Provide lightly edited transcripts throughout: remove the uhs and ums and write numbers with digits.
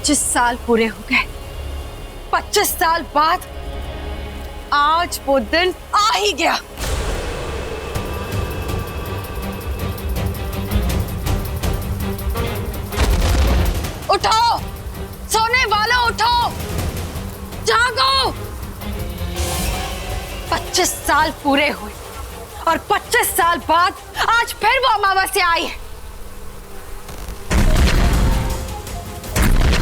25 साल पूरे हो गए। 25 साल बाद आज वो दिन आ ही गया। उठो, सोने वालों उठो, जागो। 25 साल पूरे हुए और 25 साल बाद आज फिर वो अमावस्या आई है।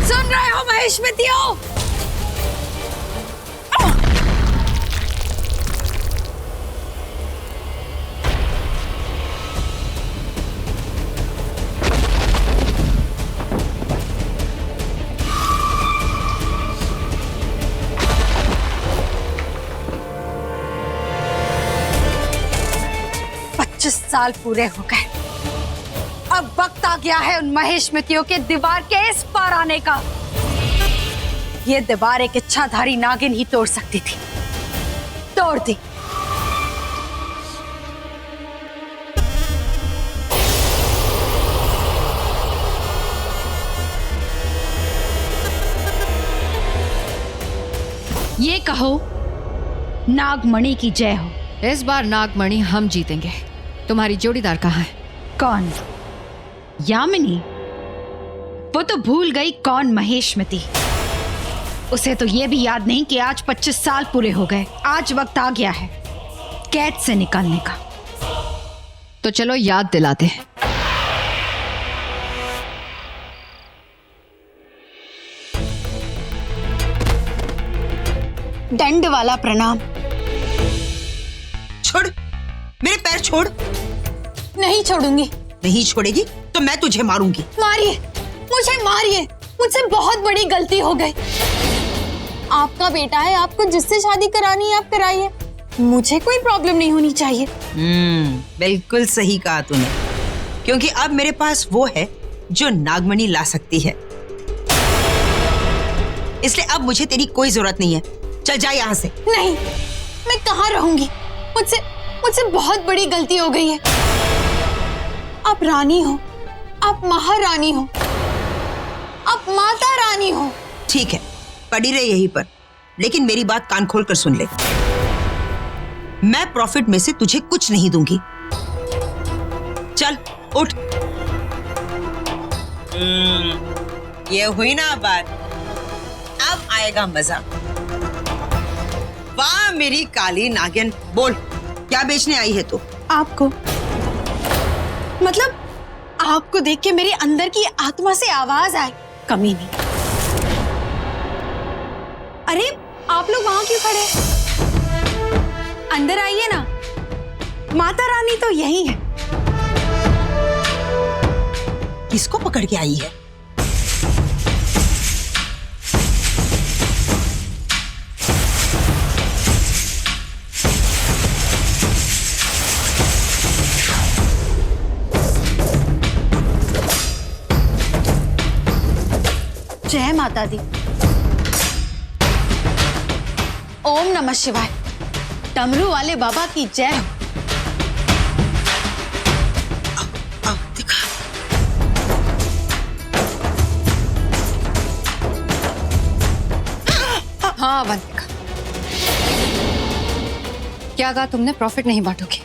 सुन रहे हो महेश्मतियों? 25 साल पूरे हो गए। अब वक्त आ गया है उन महेश्मतियों के दीवार के इस पार आने का। ये दीवार एक इच्छाधारी नागिन ही तोड़ सकती थी, तोड़ दी। ये कहो नागमणि की जय हो। इस बार नागमणि हम जीतेंगे। तुम्हारी जोड़ीदार कहाँ है? कौन? यामिनी? वो तो भूल गई कौन महेश्मति। उसे तो ये भी याद नहीं कि आज 25 साल पूरे हो गए। आज वक्त आ गया है कैद से निकलने का। तो चलो याद दिलाते हैं। दंड वाला प्रणाम। छोड़, मेरे पैर छोड़। नहीं छोड़ूंगी। नहीं छोड़ेगी तो मैं तुझे मारूंगी। मारिए, मुझे मारिए। मुझसे बहुत बड़ी गलती हो गई। आपका बेटा है, आपको जिससे शादी करानी है आप कराइए, मुझे कोई प्रॉब्लम नहीं होनी चाहिए। बिल्कुल सही कहा तूने, क्योंकि अब मेरे पास वो है जो नागमणि ला सकती है। इसलिए अब मुझे तेरी कोई जरूरत नहीं है। चल जा यहाँ से। नहीं, मैं कहाँ रहूंगी। मुझसे बहुत बड़ी गलती हो गई है। आप रानी हो, आप महारानी हो, आप माता रानी हो। ठीक है, पड़ी रहे यहीं पर, लेकिन मेरी बात कान खोल कर सुन ले। मैं प्रॉफिट में से तुझे कुछ नहीं दूंगी। चल उठ। ये हुई ना बात, अब आएगा मजा। वाह मेरी काली नागिन, बोल क्या बेचने आई है तू? आपको, मतलब आपको देख के मेरे अंदर की आत्मा से आवाज आई, कमी नहीं। अरे आप लोग वहां क्यों खड़े? अंदर आइए ना, माता रानी तो यही है। किसको पकड़ के आई है? जय माता दी। ओम नमः शिवाय। डमरू वाले बाबा की जय हो। दिखा। हाँ वंतिका, क्या कहा तुमने? प्रॉफिट नहीं बांटोगी?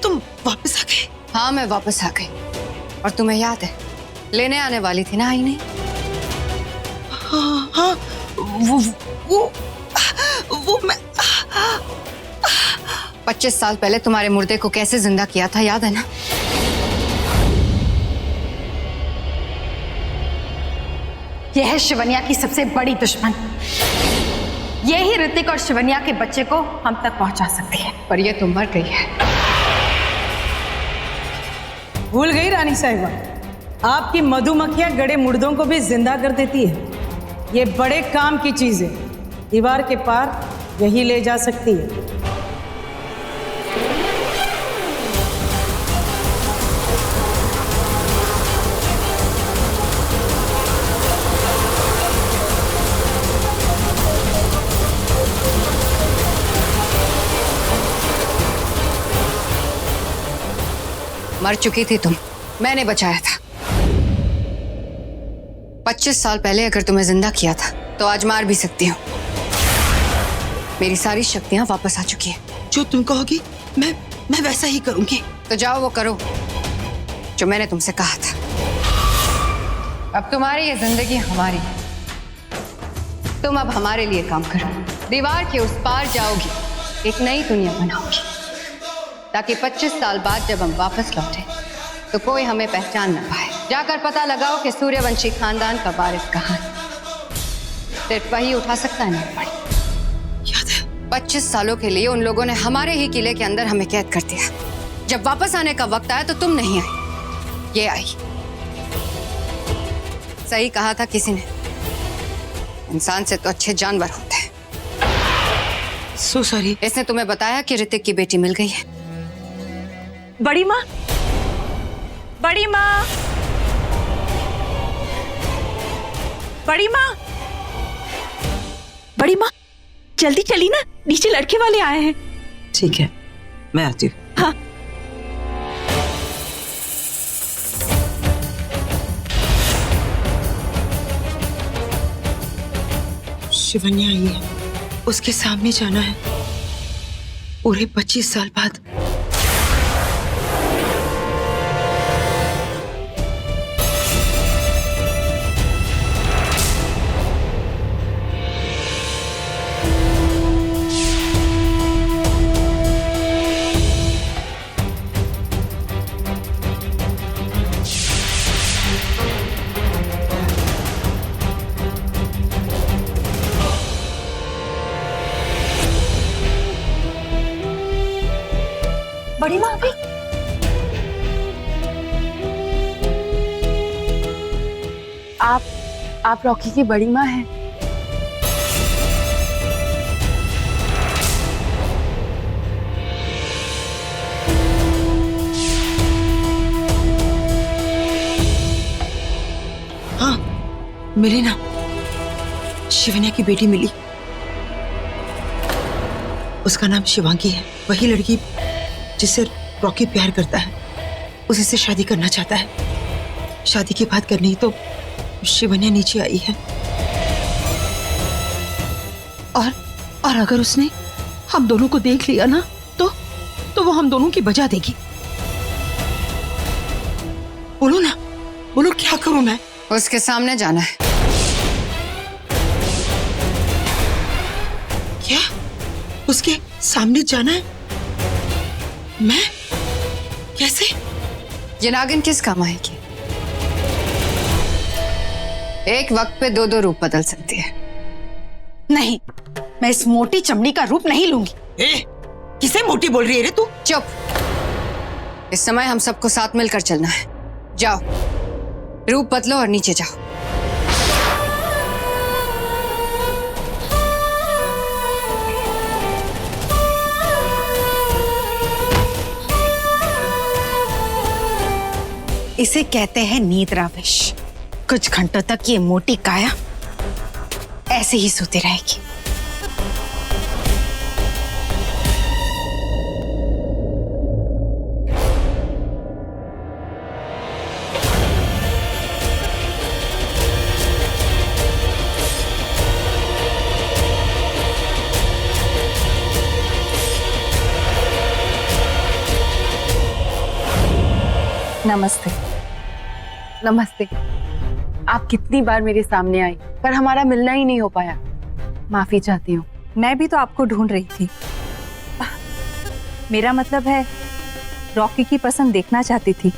तुम वापस आ गए? हाँ मैं वापस आ गई। और तुम्हें याद है, लेने आने वाली थी ना, आई नहीं? हाँ, वो मैं 25 साल पहले तुम्हारे मुर्दे को कैसे जिंदा किया था, याद है ना? यह है शिवन्या की सबसे बड़ी दुश्मन। यही ऋतिक और शिवन्या के बच्चे को हम तक पहुंचा सकती है। पर ये तो मर गई है। भूल गई रानी साहिबा, आपकी मधुमक्खियां गड़े मुर्दों को भी जिंदा कर देती है। ये बड़े काम की चीज है, दीवार के पार यही ले जा सकती है। मर चुकी थी तुम, मैंने बचाया था। 25 साल पहले अगर तुम्हें जिंदा किया था तो आज मार भी सकती हूँ। मेरी सारी शक्तियां वापस आ चुकी हैं। जो तुम कहोगी मैं वैसा ही करूंगी। तो जाओ वो करो जो मैंने तुमसे कहा था। अब तुम्हारी ये जिंदगी हमारी है। तुम अब हमारे लिए काम करो। दीवार के उस पार जाओगी, एक नई दुनिया बनाओगी, ताकि 25 साल बाद जब हम वापस लौटे तो कोई हमें पहचान न पाए। जाकर पता लगाओ कि सूर्यवंशी खानदान का वारिस कहाँ है। सिर्फ वही उठा सकता है ना पड़ी। याद है 25 सालों के लिए उन लोगों ने हमारे ही किले के अंदर हमें कैद कर दिया। जब वापस आने का वक्त आया तो तुम नहीं आई, ये आई। सही कहा था किसी ने, इंसान से तो अच्छे जानवर होते हैं। So sorry. इसने तुम्हें बताया कि ऋतिक की बेटी मिल गई है। बड़ी माँ, बड़ी माँ, बड़ी माँ, बड़ी माँ, जल्दी चली ना, नीचे लड़के वाले आए हैं। ठीक है, मैं आती हूँ। हाँ। शिवन्या आई है, उसके सामने जाना है पूरे 25 साल बाद। बड़ी माँ भी आप रॉकी की बड़ी माँ हैं। हाँ मिली ना, शिवन्या की बेटी मिली। उसका नाम शिवांगी है। वही लड़की जिससे रॉकी प्यार करता है, उसी से शादी करना चाहता है। शादी की बात करनी तो शिवन्या नीचे आई है। और अगर उसने हम दोनों को देख लिया ना तो वो हम दोनों की बजा देगी। बोलो ना, बोलो क्या करूं मैं? उसके सामने जाना है। क्या? उसके सामने जाना है? मैं? कैसे? ये नागिन किस काम आएगी? एक वक्त पे दो रूप बदल सकती है। नहीं, मैं इस मोटी चमड़ी का रूप नहीं लूंगी। किसे मोटी बोल रही है रे तू? चुप। इस समय हम सबको साथ मिलकर चलना है। जाओ, रूप बदलो और नीचे जाओ। इसे कहते हैं नींद्राविश। कुछ घंटों तक ये मोटी काया ऐसे ही सोती रहेगी। नमस्ते। नमस्ते। आप कितनी बार मेरे सामने आई पर हमारा मिलना ही नहीं हो पाया। माफी चाहती हूँ। मैं भी तो आपको ढूंढ रही थी। मेरा मतलब है रॉकी की पसंद देखना चाहती थी।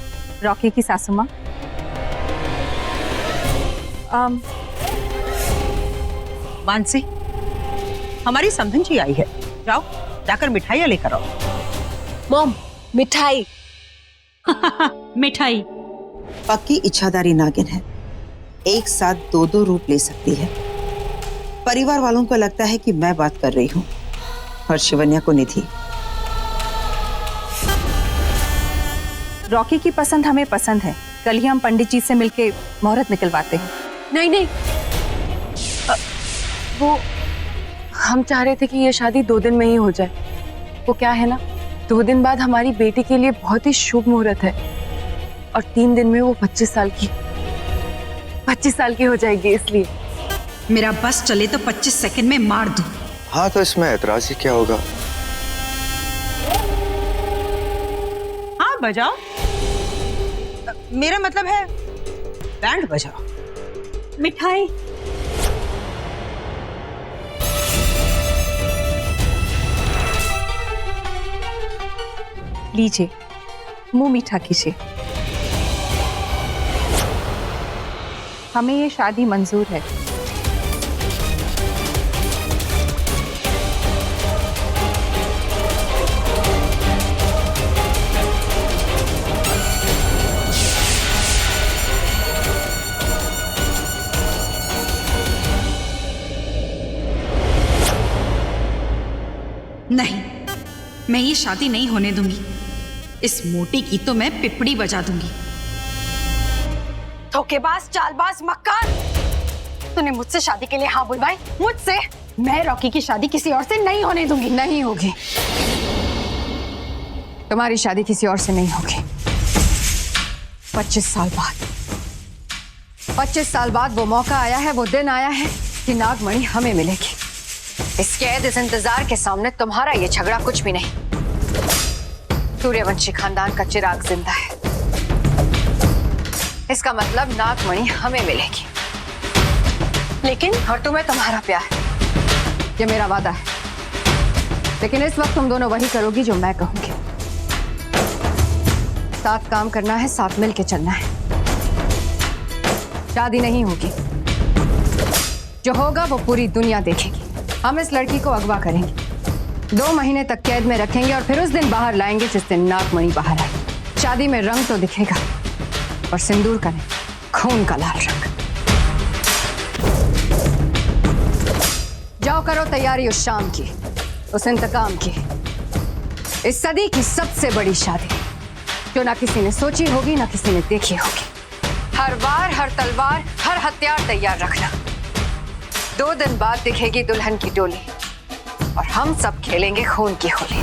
रॉकी की सासू माँ। मानसी, हमारी समधन जी आई है। जाओ जाकर मिठाइयाँ लेकर आओ। मॉम, मिठाई। मिठाई? पक्की इच्छाधारी नागिन है, एक साथ दो रूप ले सकती है। परिवार वालों को लगता है कि मैं बात कर रही हूँ और शिवन्या को निधि। रॉकी की पसंद हमें पसंद है। कल ही हम पंडित जी से मिलके मुहूर्त निकलवाते हैं। नहीं नहीं, वो हम चाह रहे थे कि ये शादी 2 दिन में ही हो जाए। वो क्या है ना, 2 दिन बाद हमारी बेटी के लिए बहुत ही शुभ मुहूर्त है और 3 दिन में वो 25 साल की। 25 साल की हो जाएगी इसलिए। मेरा बस चले तो 25 सेकंड में मार दूं। हाँ तो इसमें ऐतराज ही क्या होगा। हाँ बजाओ, मेरा मतलब है बैंड बजाओ। मिठाई। लीजिए, मुंह मीठा कीजिए। हमें ये शादी मंजूर है। नहीं, मैं ये शादी नहीं होने दूंगी। इस मोटी की तो मैं पिपड़ी बजा दूंगी। धोखेबाज, चालबाज, मक्कार। तूने मुझसे शादी के लिए हाँ बुलवाई, मुझसे। मैं रॉकी की शादी किसी और से नहीं होने दूंगी। नहीं होगी, तुम्हारी शादी किसी और से नहीं होगी। 25 साल बाद, 25 साल बाद वो मौका आया है, वो दिन आया है कि नागमणि हमें मिलेगी। इस कैद, इस इंतजार के सामने तुम्हारा ये झगड़ा कुछ भी नहीं। सूर्यवंशी खानदान का चिराग जिंदा है। इसका मतलब नागमणि हमें मिलेगी। लेकिन और तुम्हें तुम्हारा प्यार, ये मेरा वादा है। लेकिन इस वक्त तुम दोनों वही करोगी जो मैं कहूंगी। साथ काम करना है, साथ मिलके चलना है। शादी नहीं होगी, जो होगा वो पूरी दुनिया देखेगी। हम इस लड़की को अगवा करेंगे, 2 महीने तक कैद में रखेंगे और फिर उस दिन बाहर लाएंगे जिस दिन नागमणि बाहर आए। शादी में रंग तो दिखेगा, और सिंदूर का नहीं, खून का लाल रंग। जाओ करो तैयारी उस शाम की, उस इंतकाम की, इस सदी की सबसे बड़ी शादी, जो ना किसी ने सोची होगी, ना किसी ने देखी होगी। हर वार, हर तलवार, हर हथियार तैयार रखना। 2 दिन बाद दिखेगी दुल्हन की डोली, और हम सब खेलेंगे खून की होली।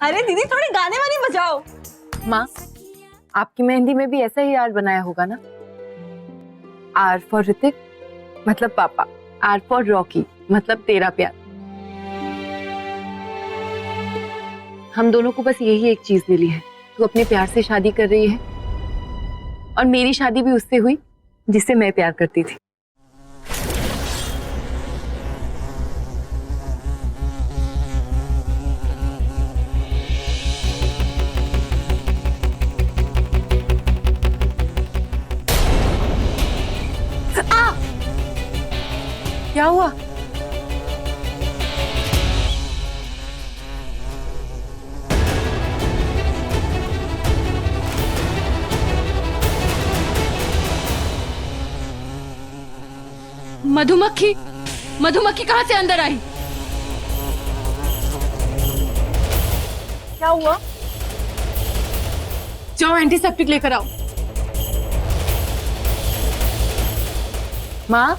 अरे दीदी, थोड़े गाने वाने बजाओ। माँ, आपकी मेहंदी में भी ऐसा ही आर बनाया होगा ना? आर फॉर ऋतिक मतलब पापा, आर फॉर रॉकी मतलब तेरा प्यार। हम दोनों को बस यही एक चीज मिली है, तू अपने प्यार से शादी कर रही है, और मेरी शादी भी उससे हुई जिससे मैं प्यार करती थी। क्या हुआ? मधुमक्खी, मधुमक्खी कहां से अंदर आई? क्या हुआ? जाओ एंटीसेप्टिक लेकर आओ। माँ,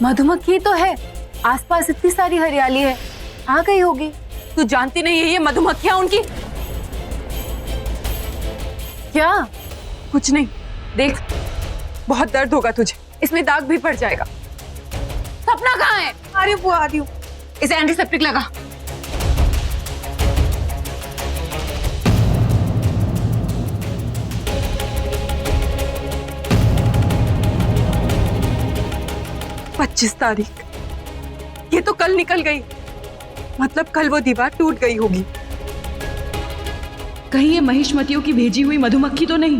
मधुमक्खी तो है, आसपास इतनी सारी हरियाली है, आ गई होगी। तू जानती नहीं है ये मधुमक्खियां उनकी? क्या? कुछ नहीं, देख बहुत दर्द होगा तुझे, इसमें दाग भी पड़ जाएगा। सपना कहाँ है? अरे वो आ रही हूँ, इसे एंटीसेप्टिक लगा। पच्चीस तारीख, ये तो कल निकल गई, मतलब कल वो दीवार टूट गई होगी। कहीं ये महिष्मतियों की भेजी हुई मधुमक्खी तो नहीं?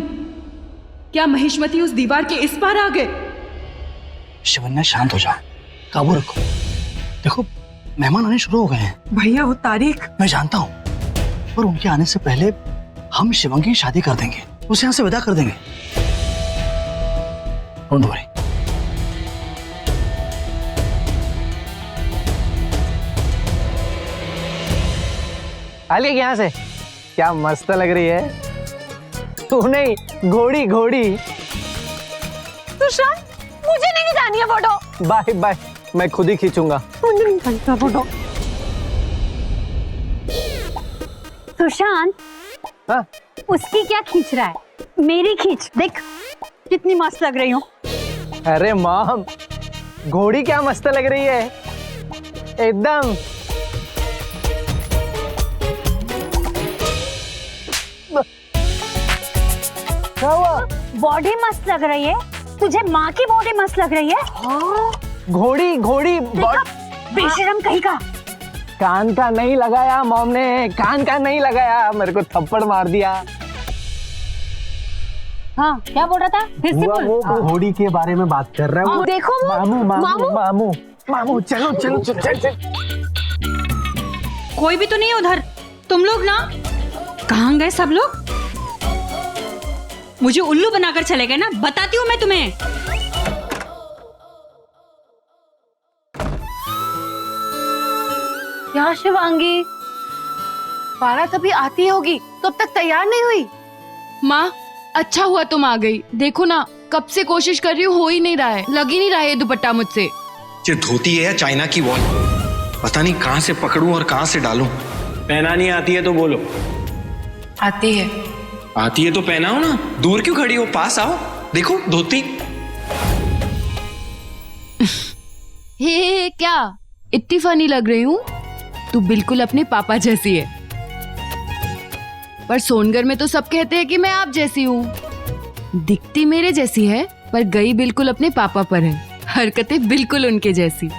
क्या महिष्मती उस दीवार के इस पार आ गए? शिवन्या शांत हो जाओ, काबू रखो। देखो मेहमान आने शुरू हो गए हैं। भैया वो तारीख, मैं जानता हूँ, पर उनके आने से पहले हम शिवंगी की शादी कर देंगे, उसे यहाँ से विदा कर देंगे। Don't worry. आलिया यहाँ से, क्या मस्त लग रही है तू। नहीं घोड़ी घोड़ी। सुशांत, मुझे नहीं खिंचानी है फोटो। बाय बाय, मैं खुद ही खींचूंगा। मुझे नहीं खींचना फोटो। सुशांत, हाँ उसकी क्या खींच रहा है? मेरी खींच, देख कितनी मस्त लग रही हूँ। अरे मॉम, घोड़ी क्या मस्त लग रही है एकदम। क्या हुआ? बॉडी मस्त लग रही है, तुझे माँ की बॉडी मस्त लग रही है। घोड़ी घोड़ी बेशरम कहीं का। कान का नहीं लगाया मॉम ने, कान का नहीं लगाया, मेरे को थप्पड़ मार दिया। हाँ क्या बोल रहा था? फिर से बोल। वो घोड़ी के बारे में बात कर रहा है। देखो वो मामू मामू मामू मामू, चलो चलो चल चल चल। कोई भी तो नहीं है उधर। तुम लोग ना, कहाँ गए सब लोग? मुझे उल्लू बनाकर चले गए ना, बताती हूँ मैं तुम्हें। क्या शिवांगी, बारात अभी आती होगी तो अब तक तैयार नहीं हुई? माँ अच्छा हुआ तुम आ गई। देखो ना कब से कोशिश कर रही हूँ, हो ही नहीं रहा है, लग ही नहीं रहा है ये दुपट्टा मुझसे। ये धोती है या चाइना की वॉल, पता नहीं कहाँ से पकड़ूं और कहाँ से डालूं। पहना नहीं आती है तो बोलो। आती है। आती है तो पहनाओ ना, दूर क्यों खड़ी हो, पास आओ, देखो धोती। हे क्या इतनी फनी लग रही हूँ? तू बिल्कुल अपने पापा जैसी है। पर सोनगर में तो सब कहते हैं कि मैं आप जैसी हूँ। दिखती मेरे जैसी है पर गई बिल्कुल अपने पापा पर है, हरकतें बिल्कुल उनके जैसी।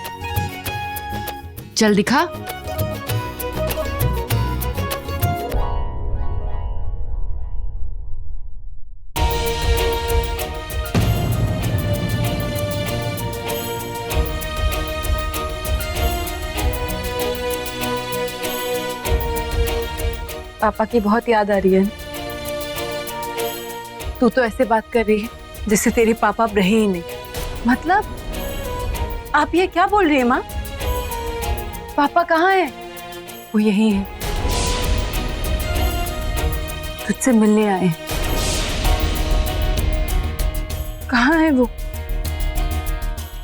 चल दिखा। पापा की बहुत याद आ रही है। तू तो ऐसे बात कर रही है जैसे तेरे पापा अब रहे ही नहीं। मतलब आप ये क्या बोल रही है माँ? पापा कहाँ है? वो यही है, तुझसे मिलने आए। कहाँ है वो?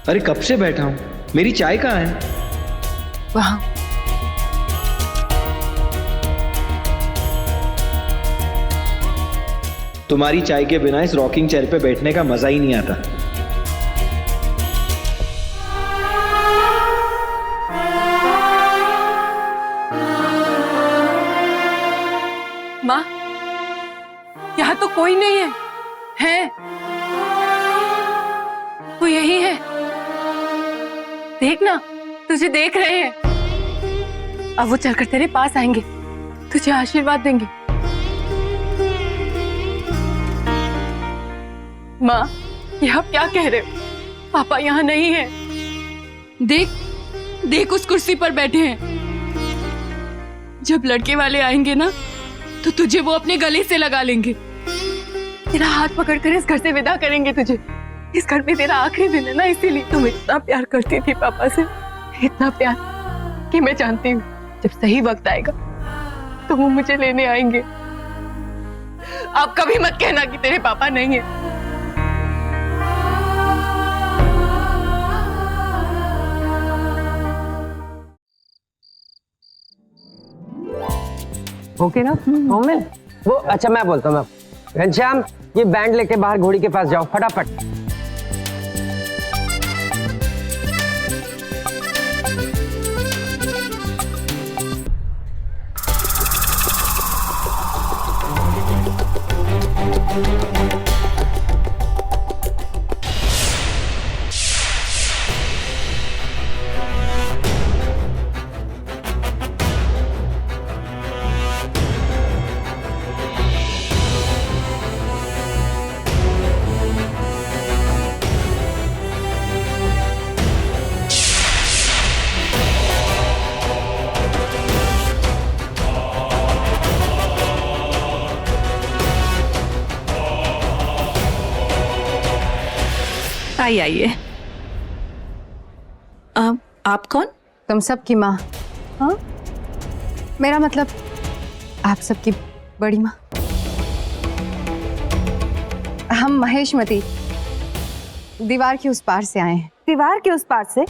अरे कब से बैठा हूँ, मेरी चाय कहाँ है? वहाँ। तुम्हारी चाय के बिना इस रॉकिंग चेयर पे बैठने का मजा ही नहीं आता। माँ यहाँ तो कोई नहीं है। है वो यही है, देख ना, तुझे देख रहे हैं। अब वो चलकर तेरे पास आएंगे, तुझे आशीर्वाद देंगे। माँ ये आप क्या कह रहे हो? पापा यहाँ नहीं है। देख देख उस कुर्सी पर बैठे हैं। जब लड़के वाले आएंगे ना तो तुझे वो अपने गले से लगा लेंगे। तेरा हाथ पकड़कर इस घर से विदा करेंगे तुझे। इस घर में तेरा आखिरी दिन है ना, इसीलिए तुम इतना प्यार करती थी पापा से, इतना प्यार कि मैं जानती हूँ जब सही वक्त आएगा तो वो मुझे लेने आएंगे। आप कभी मत कहना कि तेरे पापा नहीं है। ओके ना मोमिन? वो अच्छा मैं बोलता हूँ, घनश्याम ये बैंड लेके बाहर घोड़ी के पास जाओ फटाफट। आइए। आप कौन? तुम सबकी माँ। हाँ, मेरा मतलब आप सबकी बड़ी माँ। हम महेशमती दीवार के उस पार से आए हैं। दीवार के उस पार से?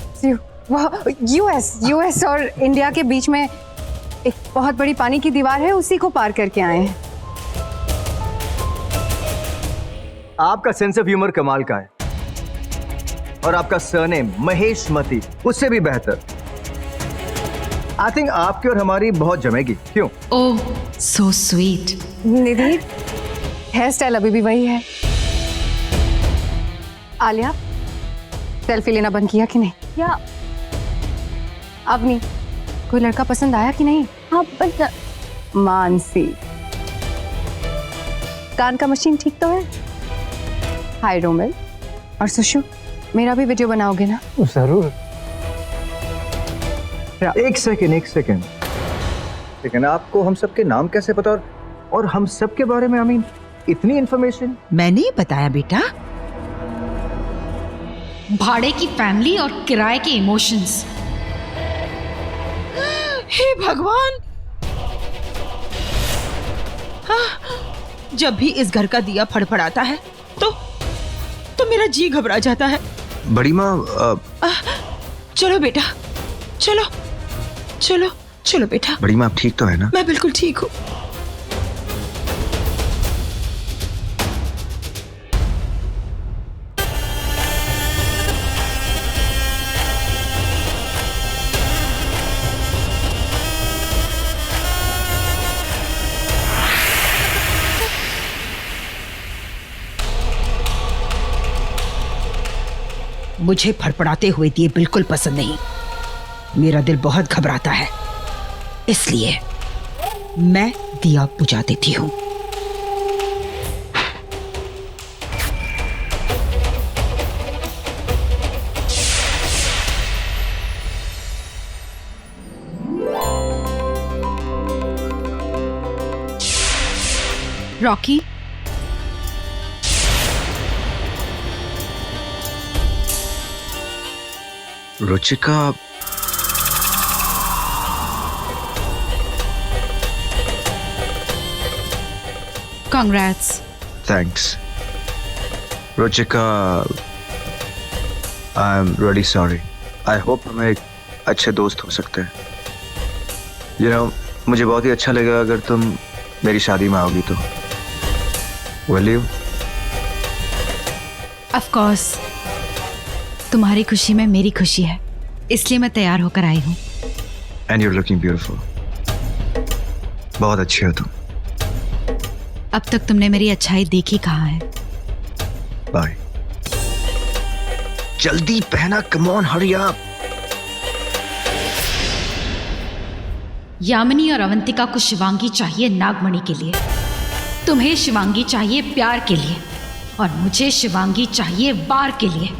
वो यूएस और इंडिया के बीच में एक बहुत बड़ी पानी की दीवार है, उसी को पार करके आए हैं। आपका सेंस ऑफ ह्यूमर कमाल का है और आपका सरनेम महेशमती उससे भी बेहतर। आई थिंक आपकी और हमारी बहुत जमेगी। क्यों? ओह सो स्वीट। निधि, हेयर स्टाइल अभी भी वही है। आलिया, सेल्फी लेना बंद किया कि नहीं? या अवनी, कोई लड़का पसंद आया कि नहीं? हाँ बस। मानसी, कान का मशीन ठीक तो है? हाय रोमिल और सुशु, मेरा भी वीडियो बनाओगे ना? जरूर। एक सेकेंड, लेकिन आपको हम सबके नाम कैसे पता और हम सब के बारे में? आई मीन इतनी इंफॉर्मेशन। मैंने ही बताया बेटा। भाड़े की फैमिली और किराए के इमोशंस। हे भगवान, जब भी इस घर का दिया फड़फड़ाता है तो मेरा जी घबरा जाता है। बड़ी माँ चलो बेटा, चलो चलो चलो बेटा। बड़ी माँ आप ठीक तो है ना? मैं बिल्कुल ठीक हूँ। मुझे फड़फड़ाते हुए दिए बिल्कुल पसंद नहीं। मेरा दिल बहुत घबराता है, इसलिए मैं दिया बुझा देती हूँ। Rocky, Ruchika, congrats. Thanks. Ruchika, I am really sorry. I hope हम एक अच्छे दोस्त हो सकते हैं। यू नो, मुझे बहुत ही अच्छा लगेगा अगर तुम मेरी शादी में आओगी तो। Will you? ऑफ कोर्स, तुम्हारी खुशी में मेरी खुशी है, इसलिए मैं तैयार होकर आई हूँ। And you are looking beautiful. बहुत अच्छी हो तुम। अब तक तुमने मेरी अच्छाई देखी कहाँ है? बाय। जल्दी पहना, come on, hurry up. Yamini और अवंतिका को शिवांगी चाहिए नागमणि के लिए, तुम्हें शिवांगी चाहिए प्यार के लिए, और मुझे शिवांगी चाहिए वार के लिए।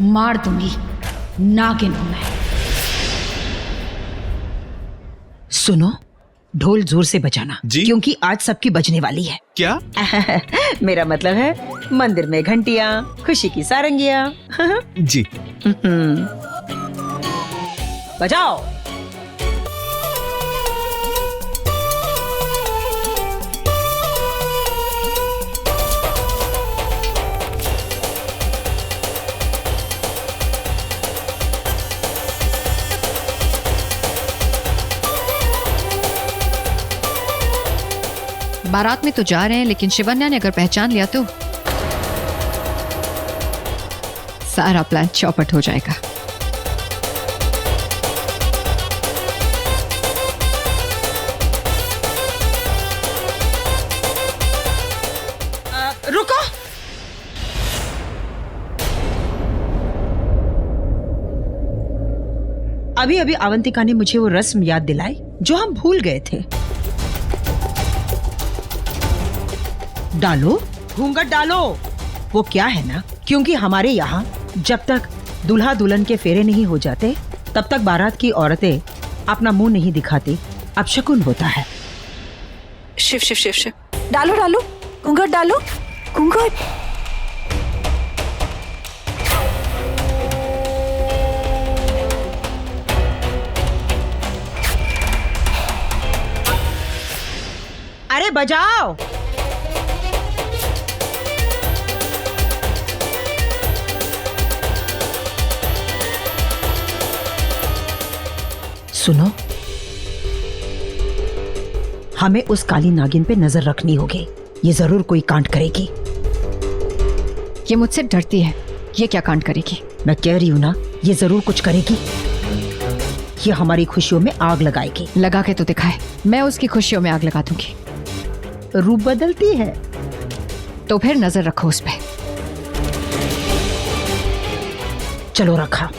मार दूंगी, नागिन हूं मैं। सुनो, ढोल जोर से बजाना जी? क्योंकि आज सबकी बजने वाली है। क्या? मेरा मतलब है मंदिर में घंटियां, खुशी की सारंगियां। जी। बजाओ। बारात में तो जा रहे हैं, लेकिन शिवन्या ने अगर पहचान लिया तो सारा प्लान चौपट हो जाएगा। रुको। अभी अभी अवंतिका ने मुझे वो रस्म याद दिलाई जो हम भूल गए थे। डालो, घूंघट डालो। वो क्या है ना, क्योंकि हमारे यहाँ जब तक दूल्हा दुल्हन के फेरे नहीं हो जाते तब तक बारात की औरतें अपना मुंह नहीं दिखाती। अपशकुन होता है। शिव शिव शिव शिव। डालो डालो, घूंघट डालो, घूंघट। अरे बजाओ। सुनो, हमें उस काली नागिन पे नजर रखनी होगी। ये जरूर कोई कांड करेगी। ये मुझसे डरती है। ये क्या कांड करेगी? मैं कह रही हूँ ना, ये जरूर कुछ करेगी। ये हमारी खुशियों में आग लगाएगी। लगा के तो दिखाए, मैं उसकी खुशियों में आग लगा दूंगी। रूप बदलती है तो फिर नजर रखो उस पे। चलो रखा।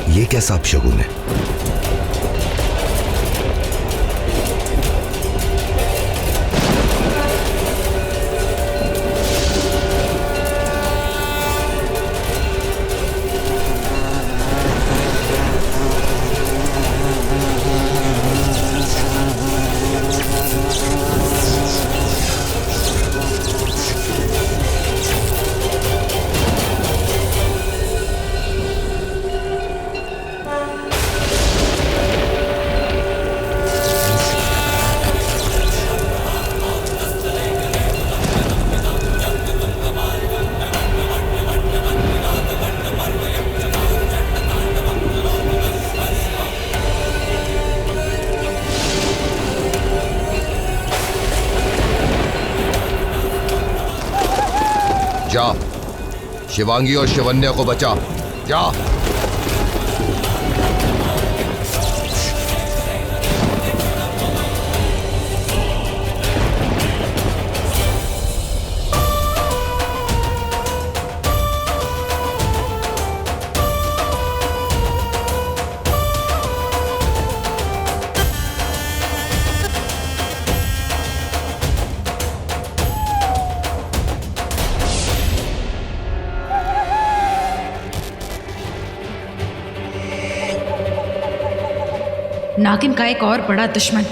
ये कैसा अपशगुन है? जा, शिवांगी और शिवन्या को बचा। जा। नागिन का एक और बड़ा दुश्मन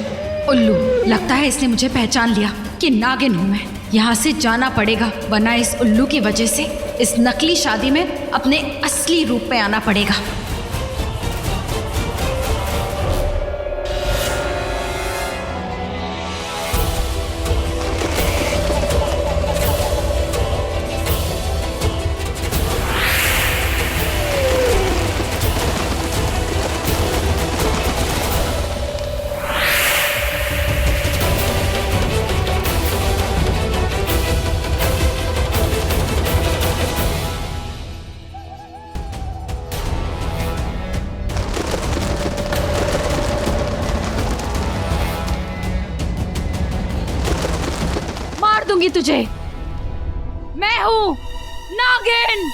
उल्लू। लगता है इसने मुझे पहचान लिया कि नागिन हूं मैं। यहाँ से जाना पड़ेगा, वरना इस उल्लू की वजह से इस नकली शादी में अपने असली रूप में आना पड़ेगा। दूंगी तुझे। मैं हूं नागिन।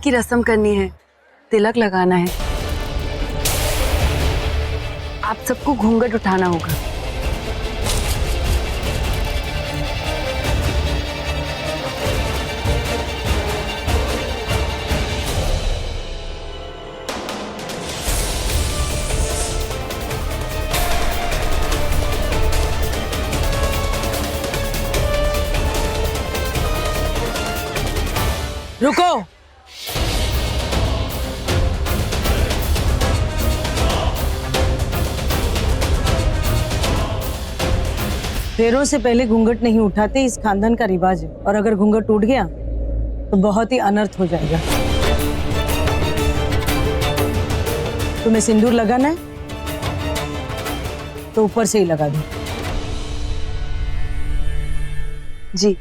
की रस्म करनी है, तिलक लगाना है। आप सबको घूंघट उठाना होगा। रुको। फेरों से पहले घूंघट नहीं उठाते, इस खानदान का रिवाज है। और अगर घूंघट टूट गया तो बहुत ही अनर्थ हो जाएगा। तुम्हें सिंदूर लगाना है तो ऊपर से ही लगा दो। जी।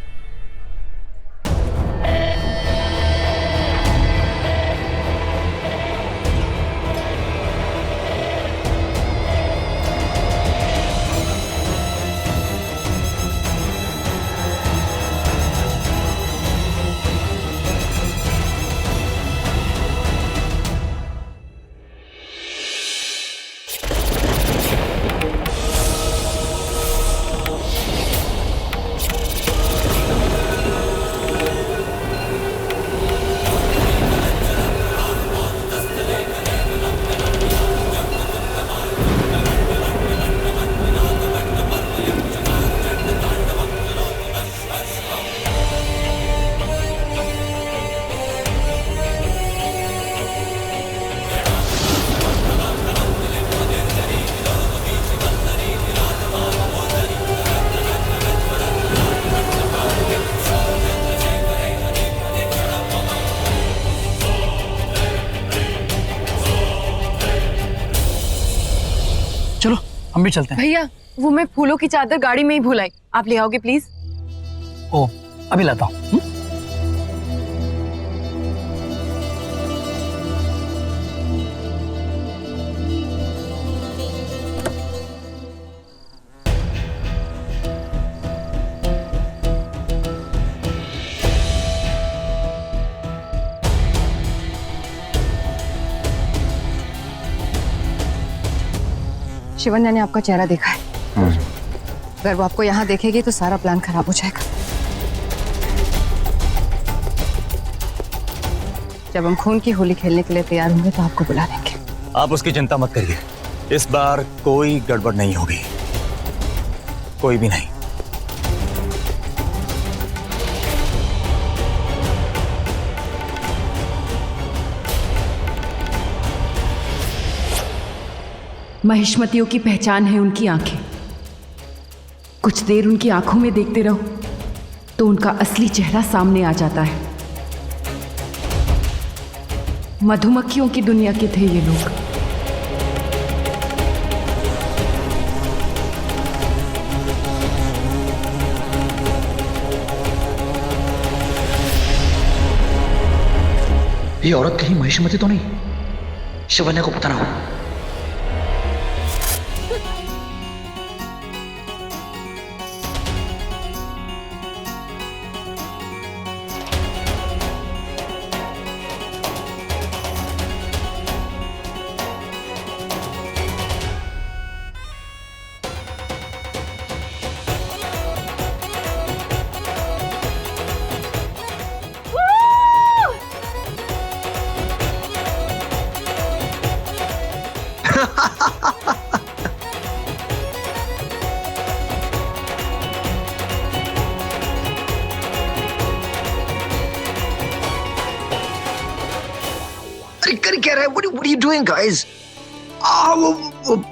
चलो हम भी चलते हैं। भैया, वो मैं फूलों की चादर गाड़ी में ही भूल आई, आप ले आओगे प्लीज? ओ, अभी लाता हूँ। शिवन्या ने आपका चेहरा देखा है। अगर वो आपको यहाँ देखेगी तो सारा प्लान खराब हो जाएगा। जब हम खून की होली खेलने के लिए तैयार होंगे तो आपको बुला लेंगे। आप उसकी चिंता मत करिए, इस बार कोई गड़बड़ नहीं होगी, कोई भी नहीं। महिष्मतियों की पहचान है उनकी आंखें। कुछ देर उनकी आंखों में देखते रहो तो उनका असली चेहरा सामने आ जाता है। मधुमक्खियों की दुनिया के थे ये लोग। ये औरत कहीं महिष्मति तो नहीं? शिवन्या को पता ना हो। अरे कर क्या रहा है? What are you doing, guys? वो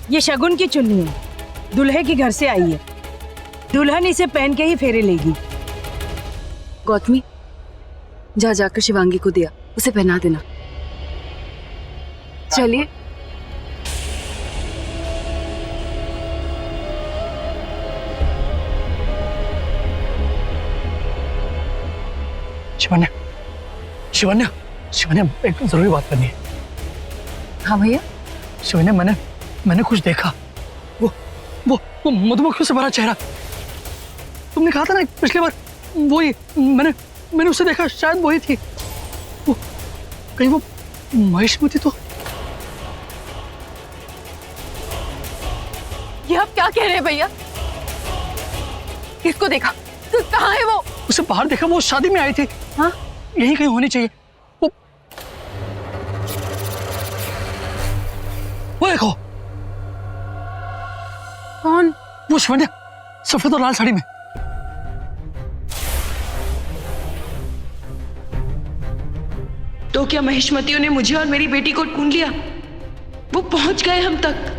ये शगुन की चुन्नी है, दूल्हे के घर से आई है। दुल्हन इसे पहन के ही फेरे लेगी। गौतमी, जा जाकर शिवांगी को दिया, उसे पहना देना। चलिए। शिवन्या, शिवन्या, शिवन्या, एक जरूरी बात करनी है। हाँ भैया। शिवन्या, मैंने कुछ देखा। वो मधुमक्खियों से भरा चेहरा। तुमने कहा था ना पिछली बार, वही मैंने उसे देखा, शायद वही थी। कहीं वो महेशमती तो। ये आप क्या कह रहे हैं भैया? किसको देखा? तो कहाँ है वो? उसे बाहर देखा, वो शादी में आई थी। हाँ, यही कहीं होनी चाहिए। वो देखो। कौन? वो शिवन्या, सफेद और लाल साड़ी में। तो क्या महेशमतियों ने मुझे और मेरी बेटी को ढूंढ लिया? वो पहुंच गए हम तक।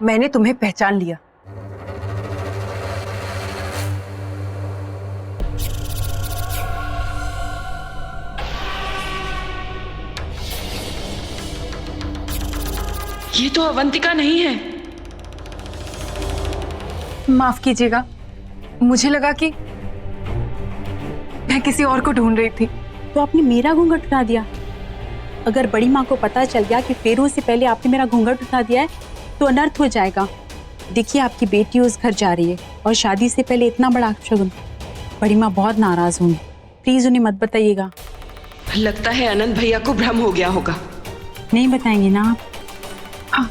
मैंने तुम्हें पहचान लिया। ये तो अवंतिका नहीं है। माफ कीजिएगा, मुझे लगा कि मैं किसी और को ढूंढ रही थी। तो आपने मेरा घूंघट उठा दिया। अगर बड़ी माँ को पता चल गया कि फेरों से पहले आपने मेरा घूंघट उठा दिया है तो अनर्थ हो जाएगा। देखिए, आपकी बेटी उस घर जा रही है और शादी से पहले इतना बड़ा अपशगुन। बड़ी माँ बहुत नाराज होंगी, प्लीज उन्हें मत बताइएगा। लगता है अनंत भैया को भ्रम हो गया होगा। नहीं बताएंगे ना आप? हाँ,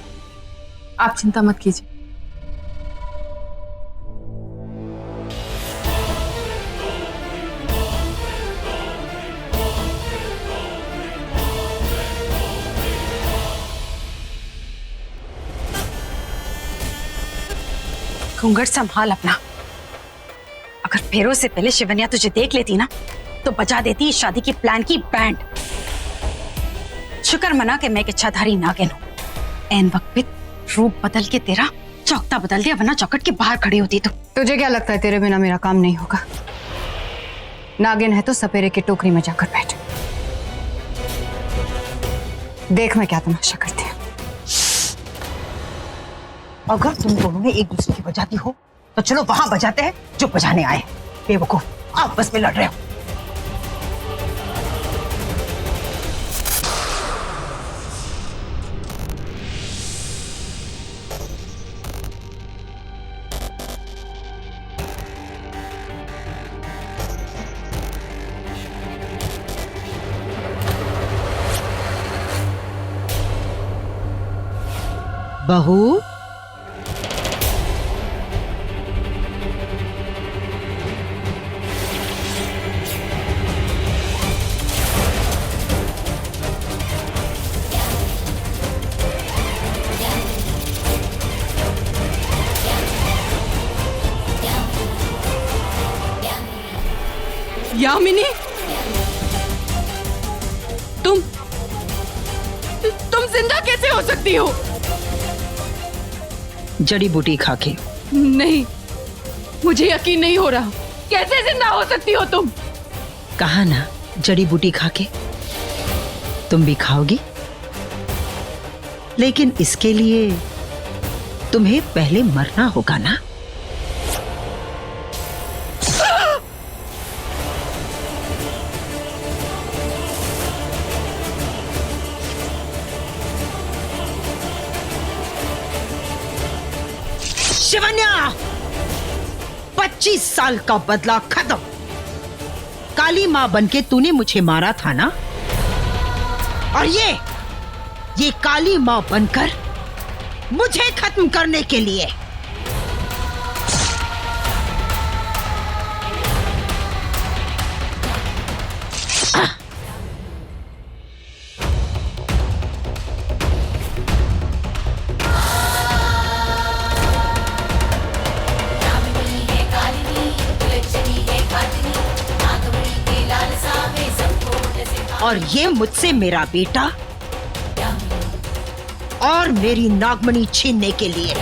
आप चिंता मत कीजिए। घूंघट संभाल अपना। अगर फेरों से पहले शिवन्या तुझे देख लेती ना तो बजा देती इस शादी की प्लान की बैंड। शुक्र मना के मैं एक इच्छाधारी नागिन हूं। एन वक्त पे रूप बदल के तेरा चौकता बदल दिया, वरना चौकट के बाहर खड़ी होती। तुझे क्या लगता है तेरे बिना मेरा काम नहीं होगा? नागिन है तो सपेरे की टोकरी में जाकर बैठ। देख मैं क्या तमाशा करती हूँ। अगर तुम दोनों ने एक दूसरे की बजाती हो तो चलो वहां बजाते हैं जो बजाने आए। बेवकूफ, आपस में लड़ रहे हो। बहू, यामिनी, तुम जिंदा कैसे हो सकती हो? जड़ी बूटी खा के। नहीं, मुझे यकीन नहीं हो रहा। कैसे जिंदा हो सकती हो तुम? कहा ना, जड़ी बूटी खा के। तुम भी खाओगी, लेकिन इसके लिए तुम्हें पहले मरना होगा ना। शिवन्या, 25 साल का बदला खत्म। काली मां बनके तूने मुझे मारा था ना, और ये काली मां बनकर मुझे खत्म करने के लिए। और ये मुझसे मेरा बेटा और मेरी नागमणि छीनने के लिए।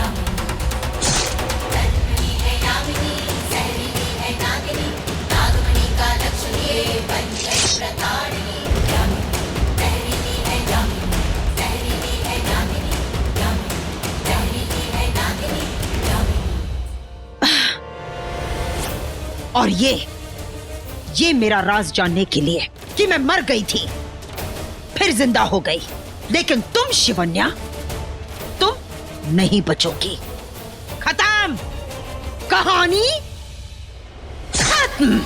और ये मेरा राज जानने के लिए कि मैं मर गई थी फिर जिंदा हो गई, लेकिन तुम शिवन्या, तुम नहीं बचोगी। खत्म, कहानी खत्म।